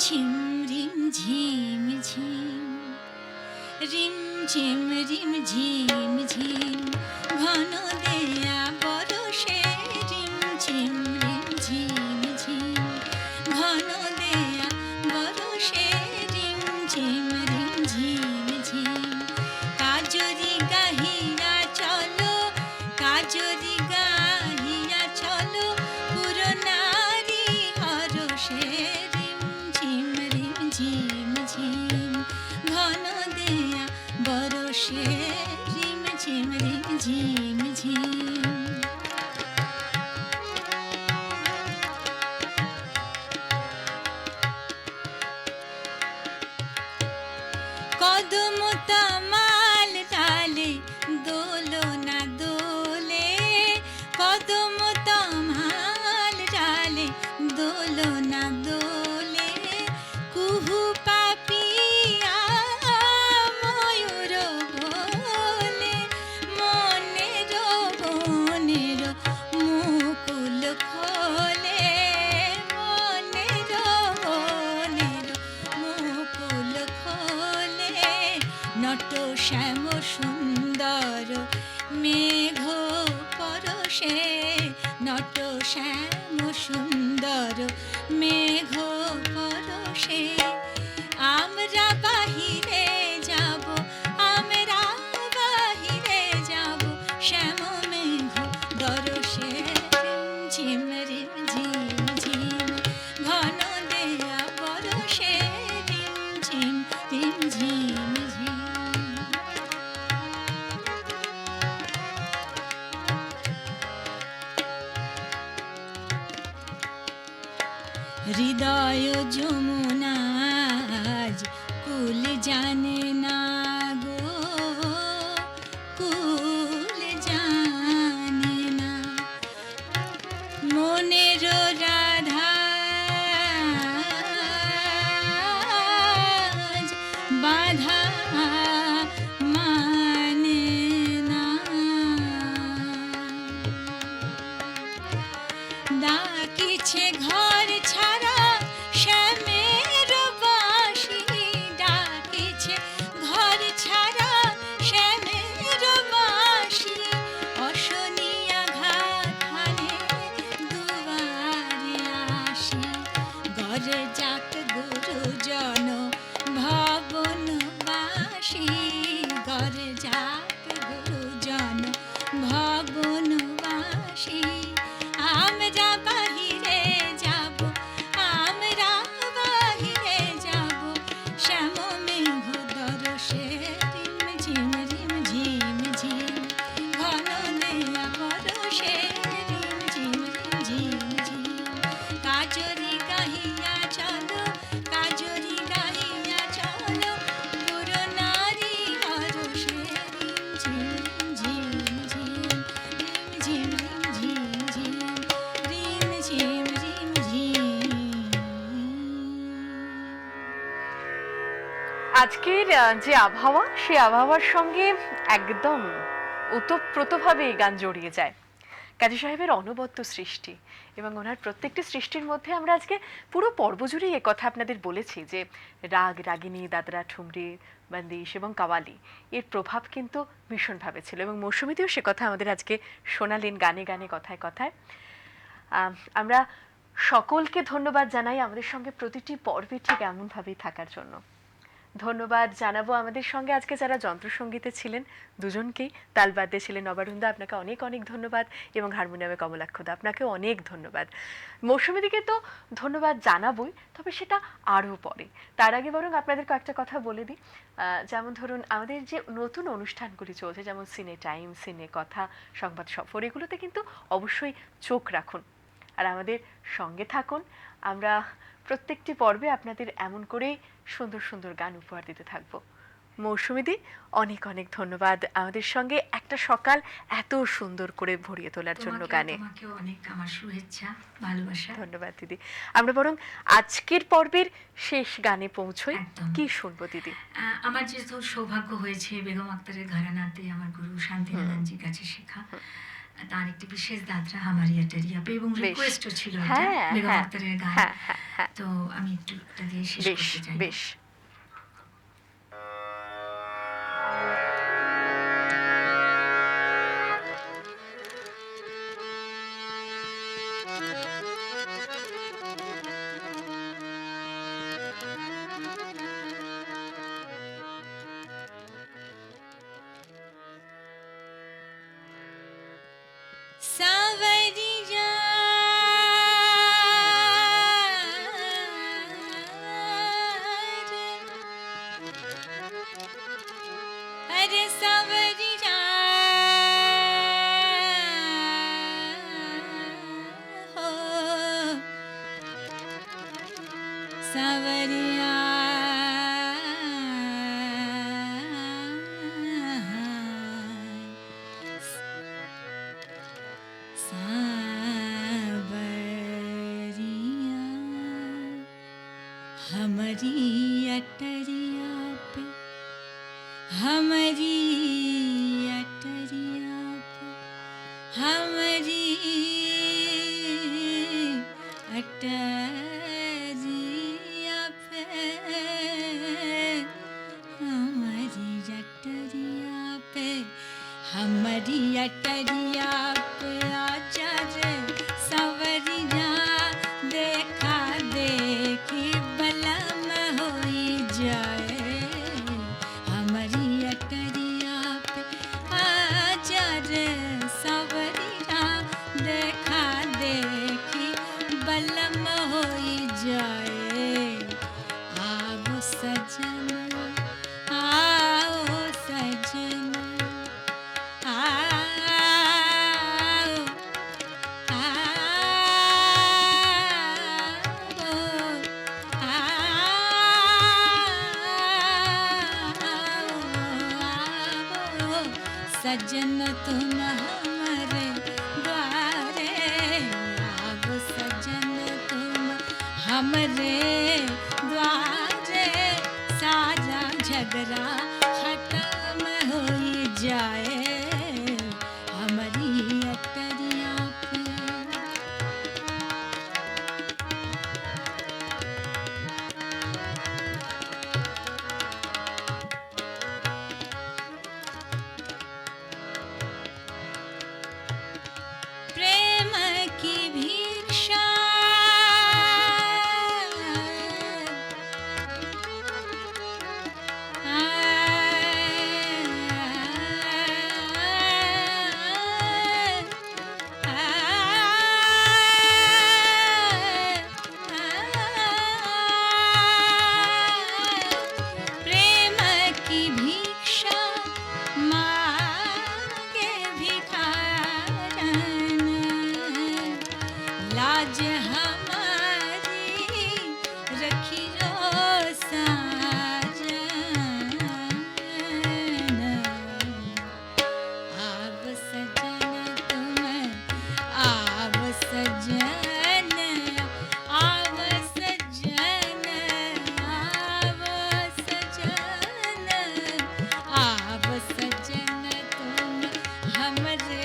ঝিম রিম ঝিম ঝিম, রিম ঝিম রিম ঝিম ঝিম, ঘন দেয়া বরষে রিম ঝিম ঝিম ঝিম, ঘন দেয়া বরষে রিম ঝিম ঝিম ঝিম। কাজরি গাহিয়া চলো, কাজরি গাহিয়া চলো, পুরনারী হরষে রিম ঝিম ঝিম, ঘন দেয়া বরষে রিম ঝিম ঝিম। কদম তমাল ডালে দোলনা দোলে, কদম তমাল ডালে দোলনা দোলে, কুহু পাপিয়া ময়ূর বলে, মনের বনের মুকুল খোলে, মনের বনের মুকুল খোলে, নট শ্যাম সুন্দর মেঘ পরশে, নট শ্যাম সুন্দর মেঘ পরশে। আমরা বাহিরে যাব, আমরা বাহিরে যাব, শ্যাম মেঘ দরশে ঝিম রিম ঝিম ঝিম, ঘন দেয়া বরষে রিম ঝিম ঝিম ঝিম। হৃদয় যমুনা আজ কুল জানে না গো, কুল জানে না, মনের রাধা আজ বাধা মানে না, ডাকিছে ঘর ছাড়া শ্যামের বাঁশি, ডাকিছে ঘর ছাড়া শ্যামের বাঁশি, অশনিয়া ঘাট হানে দুয়ারে আসি, ঘরে যাক গুরুজন ভবনবাসী, ঘরে যাক গুরুজন ভবনবাসী। আমরা বাহিরে যাব, আমরা বাহিরে যাব, শ্যাম মেঘ দরশে রিম ঝিম ঝিম, ঘন দেয়া বরষে রিম ঝিম ঝিম। কাজরি গাহিয়া চলো, কাজরি গাহিয়া চলো, পুরনারী হরষে রিম ঝিম ঝিম, রিম ঝিম আজকের যে আবহাওয়া, সেই আবহাওয়ার সঙ্গে একদম ওতপ্রোতভাবে এই গান জড়িয়ে যায়। কাজী সাহেবের অনবদ্য সৃষ্টি এবং ওনার প্রত্যেকটি সৃষ্টির মধ্যে আমরা আজকে পুরো পর্ব জুড়েই এ কথা আপনাদের বলেছি যে রাগ, রাগিনী, দাদরা, ঠুমরি, বন্দিশ এবং কাওয়ালি এর প্রভাব কিন্তু ভীষণভাবে ছিল এবং মৌসুমীতেও সে কথা আমাদের আজকে শোনালেন গানে গানে, কথায় কথায়। আমরা সকলকে ধন্যবাদ জানাই আমাদের সঙ্গে প্রতিটি পর্বে ঠিক এমনভাবেই থাকার জন্য। ধন্যবাদ জানাবো আমাদের সঙ্গে আজকে যারা যন্ত্রসঙ্গীতে ছিলেন দুজনকেই। তালবাদ্যে ছিলেন নবারুন্দা, আপনাকে অনেক অনেক ধন্যবাদ, এবং হারমোনিয়ামে কমলাক্ষদা, আপনাকেও অনেক ধন্যবাদ। মৌসুমীদিকে তো ধন্যবাদ জানাবোই, তবে সেটা আরও পরে। তার আগে বরং আপনাদের কয়েকটা কথা বলে দিই। যেমন ধরুন আমাদের যে নতুন অনুষ্ঠানগুলি চলছে, যেমন সিনে টাইম, সিনে কথা, সংবাদ সফর, এগুলোতে কিন্তু অবশ্যই চোখ রাখুন আর আমাদের সঙ্গে থাকুন। আমরা প্রত্যেকটি পর্বে আপনাদের এমন করেই সুন্দর সুন্দর গান উপহার দিতে থাকবো। মৌসুমীদি, অনেক অনেক ধন্যবাদ আমাদের সঙ্গে একটা সকাল এত সুন্দর করে ভরিয়ে তোলার জন্য গানে। তোমাকেও অনেক আমার শুভেচ্ছা, ভালোবাসা। ধন্যবাদ দিদি। আমরা বরং আজকের পর্বের শেষ গানে পৌঁছই। কি শুনবো দিদি? আমার যেহেতু সৌভাগ্য হয়েছে বেগম আক্তারের ঘরানাতে আমার গুরু শান্তিনারায়ণজির কাছে শেখা, তার একটি বিশেষ যাত্রা হামারিয়া টেরিয়া পে, এবং বেশ। রিকোয়েস্টও ছিল এটা, হ্যাঁ, বেগম হ্যাঁ, আক্তারের গান। হ্যাঁ, হ্যাঁ, হ্যাঁ। তো আমি একটু এটা দিয়ে শেষ বেশ, করতে চাই। বেশ। सावरिया अरे सावरिया हो सावरिया सावरिया हमारी अटरिया पे, हमारी अटरिया पे, हमारी अटरिया पे, हमारी अटरिया पे, हमारी अटरिया पे आजा रे सावरिया, देखा देखी बलम होई जाए, हमारी अटरिया पे आजा रे सावरिया, देखा देखी बलम होई जाए, आओ सजन आओ सजन आओ सजन तुम हमारे द्वारे, आओ सजन तुम हमरे द्वारे, सारा झगड़ा खत्म हो जाए, हमारी अटरिया पे। प्रेम की भिक्षा प्रेम की भिक्षा मांगे भिखारन, लाज हमारी रखियो साजन, आव सजन तुम आव सजन, आव सजन आव सजन, आव सजन तुम हमरे